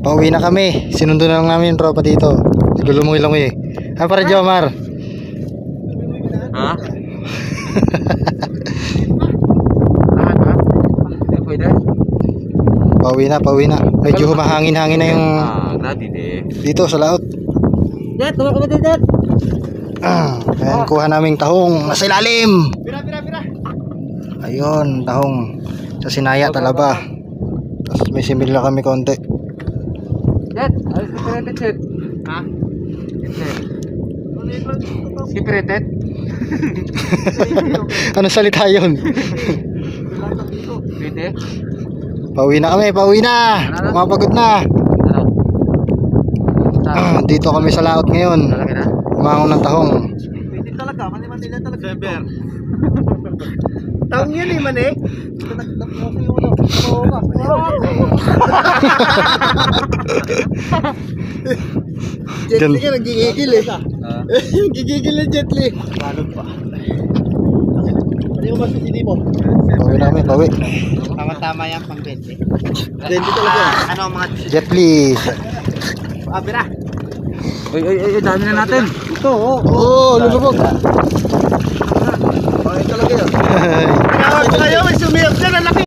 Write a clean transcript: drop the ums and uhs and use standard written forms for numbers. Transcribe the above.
Pauwi na kami. Sinundo na lang namin yung tropa dito. Naglulumoy-lumoy eh. Ano para Jomar? Ha? Pwede? Pauwi na. Medyo humahangin-hangin na yung Grabe din. dito sa laot. Dad, tuwa ka ba din, Dad? Ayan, kuha naming tahong nasa ilalim. Pira. Ayun, tahong sa Sinaya, Talaba. Tapos may simil na kami konti. Dad, ayos ka pirated, Dad. Ha? Separated? Ano salita yun? Pwede? Pauwi na kami, pauwi na. Mapagod na. Dito kami sa laot ngayon. Lalaki na? Umangon ng tahong. Pwede talaga, mani-manila talaga. Sever. Taong yan eh, mani. Jet Li ka, nagigigil eh. Nagigigil na Jet Li. Balog pa. Ano yung mas hindi mo? Pauwi na kami, pauwi. Tama-tama yan pang 20. 20 talaga. Ano mga Jet Li. Abira. Uy, dami na natin. Ito, Oo, lulubog. Okay talaga yun. Kaya kayo, may sumiyap dyan, ang laki.